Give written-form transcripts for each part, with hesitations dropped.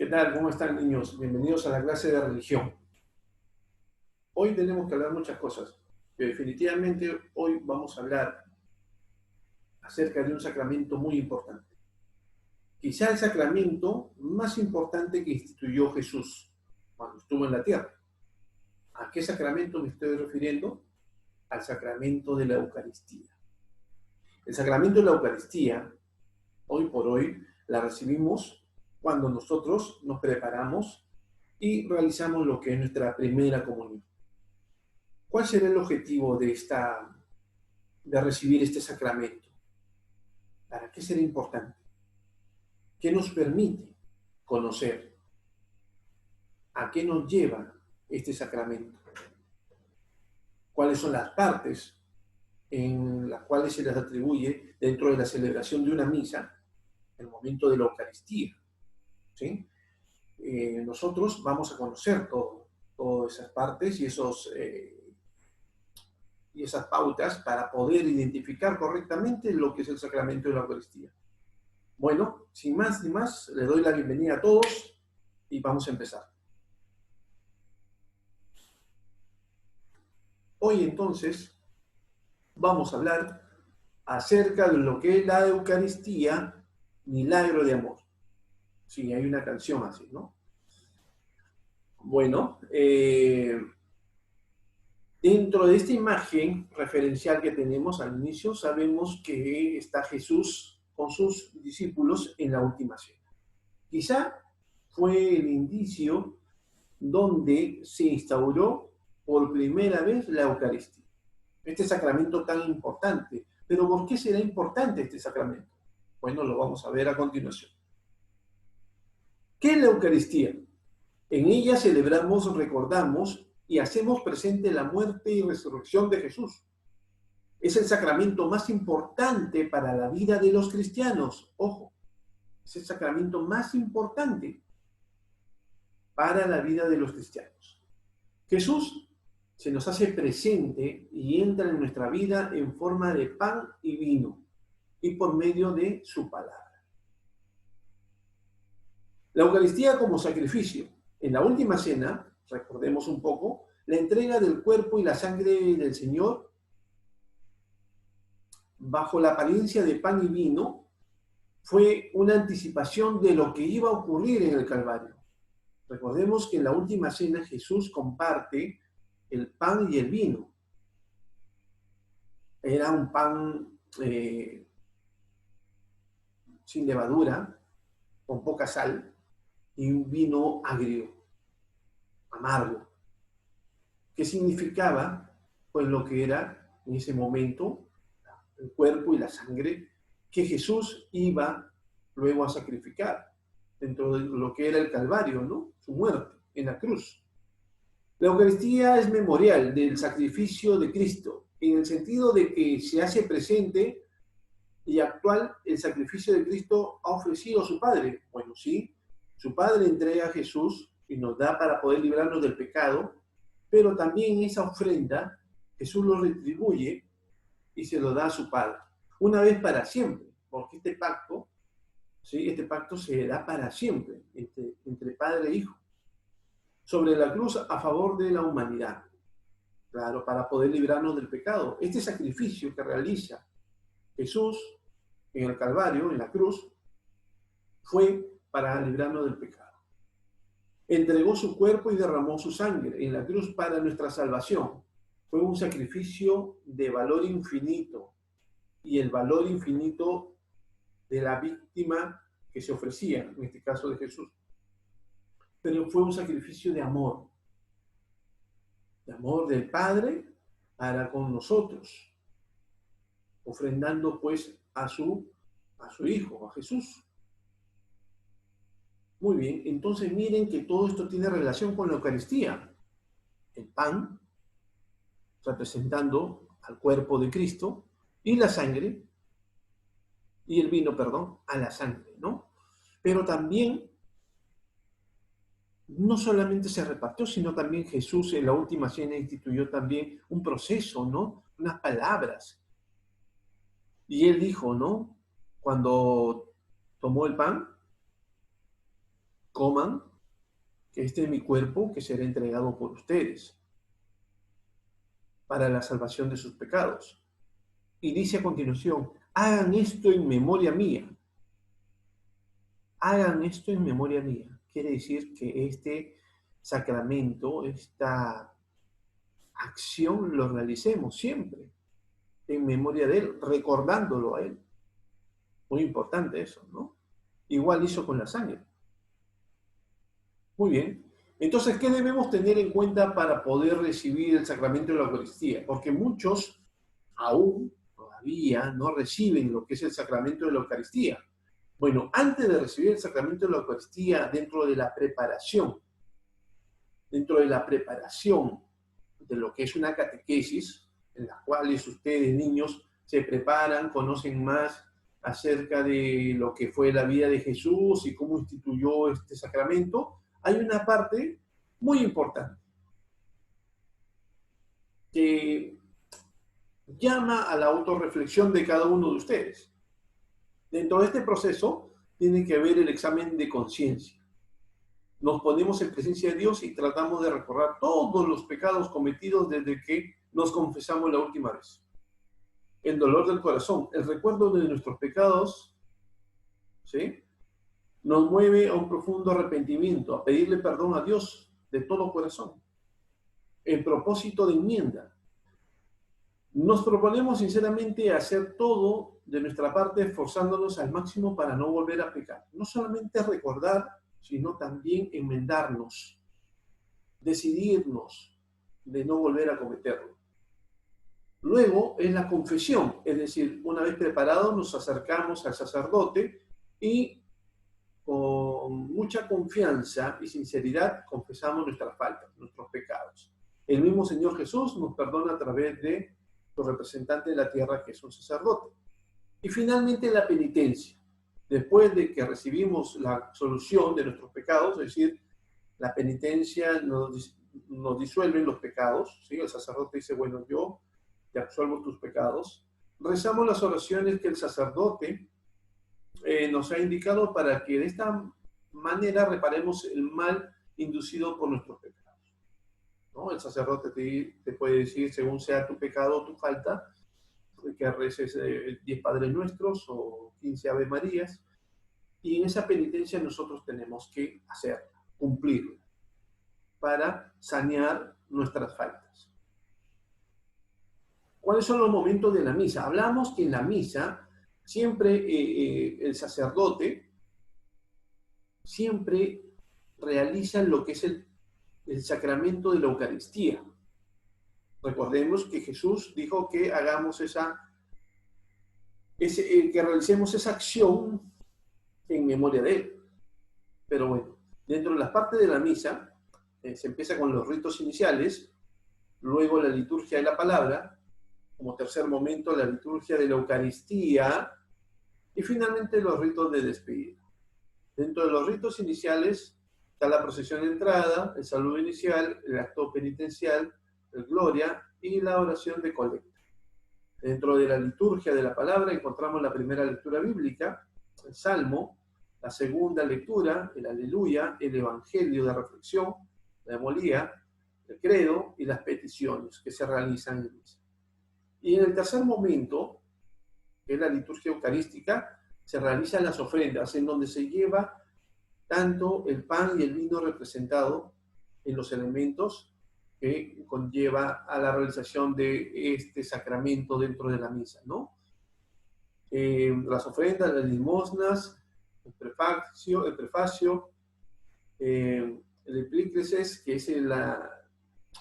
¿Qué tal? ¿Cómo están, niños? Bienvenidos a la clase de religión. Hoy tenemos que hablar muchas cosas, pero definitivamente hoy vamos a hablar acerca de un sacramento muy importante. Quizá el sacramento más importante que instituyó Jesús cuando estuvo en la tierra. ¿A qué sacramento me estoy refiriendo? Al sacramento de la Eucaristía. El sacramento de la Eucaristía, hoy por hoy, la recibimos cuando nosotros nos preparamos y realizamos lo que es nuestra primera comunión. ¿Cuál será el objetivo de recibir este sacramento? ¿Para qué será importante? ¿Qué nos permite conocer? ¿A qué nos lleva este sacramento? ¿Cuáles son las partes en las cuales se les atribuye dentro de la celebración de una misa, el momento de la Eucaristía? ¿Sí? Nosotros vamos a conocer todas esas partes y esas pautas para poder identificar correctamente lo que es el sacramento de la Eucaristía. Bueno, sin más ni más, les doy la bienvenida a todos y vamos a empezar. Hoy entonces vamos a hablar acerca de lo que es la Eucaristía, milagro de amor. Sí, hay una canción así, ¿no? Bueno, dentro de esta imagen referencial que tenemos al inicio, sabemos que está Jesús con sus discípulos en la última cena. Quizá fue el indicio donde se instauró por primera vez la Eucaristía. Este sacramento tan importante. Pero ¿por qué será importante este sacramento? Bueno, lo vamos a ver a continuación. ¿Qué es la Eucaristía? En ella celebramos, recordamos y hacemos presente la muerte y resurrección de Jesús. Es el sacramento más importante para la vida de los cristianos. Ojo, es el sacramento más importante para la vida de los cristianos. Jesús se nos hace presente y entra en nuestra vida en forma de pan y vino y por medio de su palabra. La Eucaristía como sacrificio. En la última cena, recordemos un poco, la entrega del cuerpo y la sangre del Señor bajo la apariencia de pan y vino fue una anticipación de lo que iba a ocurrir en el Calvario. Recordemos que en la última cena Jesús comparte el pan y el vino. Era un pan sin levadura, con poca sal, y un vino agrio, amargo. ¿Qué significaba? Pues lo que era en ese momento el cuerpo y la sangre que Jesús iba luego a sacrificar dentro de lo que era el Calvario, ¿no? Su muerte en la cruz. La Eucaristía es memorial del sacrificio de Cristo, en el sentido de que se hace presente y actual el sacrificio de Cristo ha ofrecido a su Padre. Bueno, sí, su Padre entrega a Jesús y nos da para poder librarnos del pecado, pero también esa ofrenda Jesús lo retribuye y se lo da a su Padre, una vez para siempre, porque este pacto, ¿sí? Este pacto se da para siempre entre Padre e Hijo, sobre la cruz a favor de la humanidad, claro, para poder librarnos del pecado. Este sacrificio que realiza Jesús en el Calvario, en la cruz, fue para librarnos del pecado. Entregó su cuerpo y derramó su sangre en la cruz para nuestra salvación. Fue un sacrificio de valor infinito y el valor infinito de la víctima que se ofrecía, en este caso de Jesús. Pero fue un sacrificio de amor del Padre para con nosotros, ofrendando pues a su Hijo, a Jesús. Muy bien, entonces miren que todo esto tiene relación con la Eucaristía. El pan, representando al cuerpo de Cristo, y la sangre, y el vino, perdón, a la sangre, ¿no? Pero también, no solamente se repartió, sino también Jesús en la última cena instituyó también un proceso, ¿no? Unas palabras. Y él dijo, ¿no? Cuando tomó el pan, coman, que este es mi cuerpo que será entregado por ustedes para la salvación de sus pecados. Y dice a continuación, hagan esto en memoria mía. Hagan esto en memoria mía. Quiere decir que este sacramento, esta acción, lo realicemos siempre en memoria de Él, recordándolo a Él. Muy importante eso, ¿no? Igual hizo con la sangre. Muy bien. Entonces, ¿qué debemos tener en cuenta para poder recibir el sacramento de la Eucaristía? Porque muchos aún todavía no reciben lo que es el sacramento de la Eucaristía. Bueno, antes de recibir el sacramento de la Eucaristía, dentro de la preparación de lo que es una catequesis, en la cual ustedes, niños, se preparan, conocen más acerca de lo que fue la vida de Jesús y cómo instituyó este sacramento, hay una parte muy importante que llama a la autorreflexión de cada uno de ustedes. Dentro de este proceso tiene que haber el examen de conciencia. Nos ponemos en presencia de Dios y tratamos de recordar todos los pecados cometidos desde que nos confesamos la última vez. El dolor del corazón, el recuerdo de nuestros pecados, ¿sí?, nos mueve a un profundo arrepentimiento, a pedirle perdón a Dios de todo corazón. El propósito de enmienda. Nos proponemos sinceramente hacer todo de nuestra parte, esforzándonos al máximo para no volver a pecar. No solamente recordar, sino también enmendarnos, decidirnos de no volver a cometerlo. Luego es la confesión, es decir, una vez preparados nos acercamos al sacerdote y con mucha confianza y sinceridad confesamos nuestras faltas, nuestros pecados. El mismo Señor Jesús nos perdona a través de su representante de la tierra, que es un sacerdote. Y finalmente la penitencia. Después de que recibimos la absolución de nuestros pecados, es decir, la penitencia nos disuelve los pecados, ¿sí? El sacerdote dice, bueno, yo te absuelvo tus pecados. Rezamos las oraciones que el sacerdote nos ha indicado para que de esta manera reparemos el mal inducido por nuestros pecados, ¿no? El sacerdote te puede decir, según sea tu pecado o tu falta, que reces 10 Padres Nuestros o 15 Ave Marías, y en esa penitencia nosotros tenemos que hacerla, cumplirla, para sanear nuestras faltas. ¿Cuáles son los momentos de la misa? Hablamos que en la misa siempre el sacerdote siempre realiza lo que es el sacramento de la Eucaristía. Recordemos que Jesús dijo que hagamos que realicemos esa acción en memoria de Él. Pero bueno, dentro de las partes de la misa se empieza con los ritos iniciales, luego la liturgia de la palabra, como tercer momento la liturgia de la Eucaristía y finalmente los ritos de despedida. Dentro de los ritos iniciales está la procesión de entrada, el saludo inicial, el acto penitencial, el gloria y la oración de colecta. Dentro de la liturgia de la palabra encontramos la primera lectura bíblica, el Salmo, la segunda lectura, el Aleluya, el Evangelio de reflexión, la homilía, el credo y las peticiones que se realizan en misa. Y en el tercer momento, que es la liturgia eucarística, se realizan las ofrendas, en donde se lleva tanto el pan y el vino representado en los elementos que conlleva a la realización de este sacramento dentro de la misa, ¿no? Las ofrendas, las limosnas, el prefacio, el epíclesis, que es la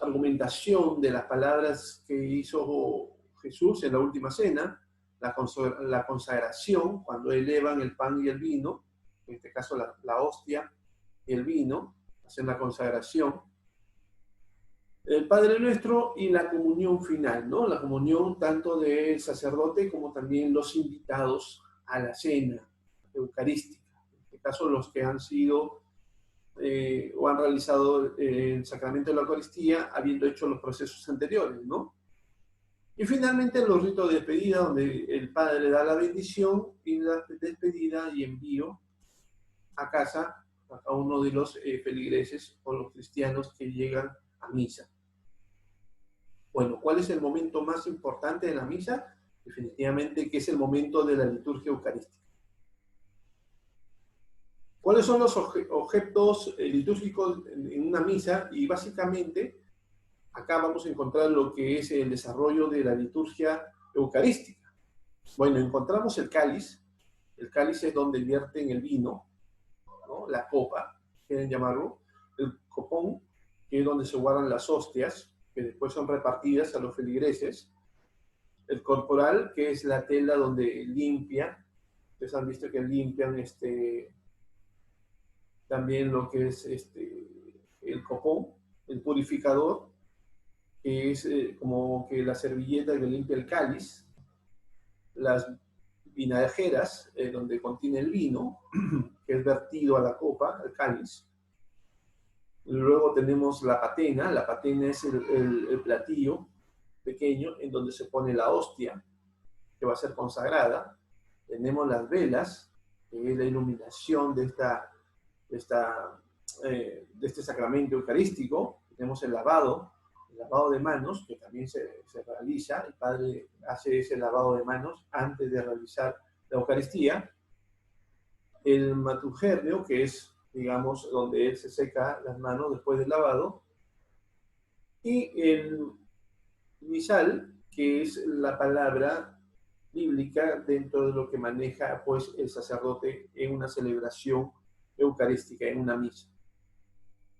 argumentación de las palabras que hizo Jesús en la última cena, la consagración, cuando elevan el pan y el vino, en este caso la hostia y el vino, hacen la consagración, el Padre Nuestro y la comunión final, ¿no? La comunión tanto del sacerdote como también los invitados a la cena eucarística, en este caso los que han sido o han realizado el sacramento de la Eucaristía habiendo hecho los procesos anteriores, ¿no? Y finalmente los ritos de despedida, donde el Padre da la bendición y la despedida y envío a casa a cada uno de los feligreses o los cristianos que llegan a misa. Bueno, ¿cuál es el momento más importante de la misa? Definitivamente que es el momento de la liturgia eucarística. ¿Cuáles son los objetos litúrgicos en una misa? Y básicamente acá vamos a encontrar lo que es el desarrollo de la liturgia eucarística. Bueno, encontramos el cáliz. El cáliz es donde vierten el vino, ¿no? La copa, quieren llamarlo. El copón, que es donde se guardan las hostias, que después son repartidas a los feligreses. El corporal, que es la tela donde limpia. Ustedes han visto que limpian también lo que es el copón, el purificador, que es como que la servilleta que limpia el cáliz, las vinajeras, donde contiene el vino, que es vertido a la copa, al cáliz. Luego tenemos la patena es el platillo pequeño en donde se pone la hostia, que va a ser consagrada. Tenemos las velas, que es la iluminación de este sacramento eucarístico. Tenemos el lavado de manos, que también se realiza. El padre hace ese lavado de manos antes de realizar la Eucaristía. El matugernio, que es, digamos, donde él se seca las manos después del lavado. Y el misal, que es la palabra bíblica dentro de lo que maneja pues el sacerdote en una celebración eucarística, en una misa.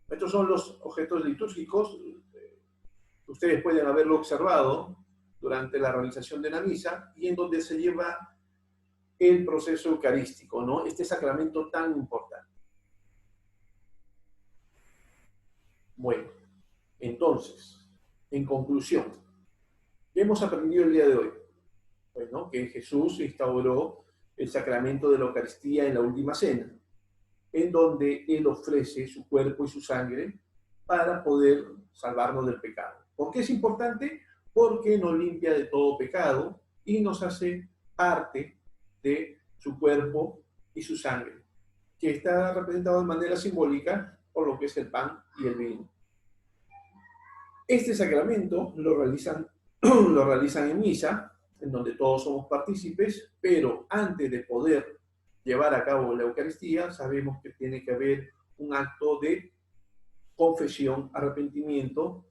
Estos son los objetos litúrgicos. Ustedes pueden haberlo observado durante la realización de la misa y en donde se lleva el proceso eucarístico, ¿no? Este sacramento tan importante. Bueno, entonces, en conclusión, ¿qué hemos aprendido el día de hoy? Bueno, que Jesús instauró el sacramento de la Eucaristía en la última cena, en donde Él ofrece su cuerpo y su sangre para poder salvarnos del pecado. ¿Por qué es importante? Porque nos limpia de todo pecado y nos hace parte de su cuerpo y su sangre, que está representado de manera simbólica por lo que es el pan y el vino. Este sacramento lo realizan en misa, en donde todos somos partícipes, pero antes de poder llevar a cabo la Eucaristía, sabemos que tiene que haber un acto de confesión, arrepentimiento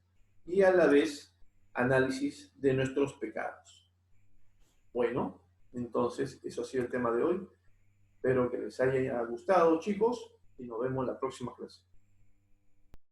y a la vez análisis de nuestros pecados. Bueno, entonces eso ha sido el tema de hoy. Espero que les haya gustado, chicos, y nos vemos en la próxima clase.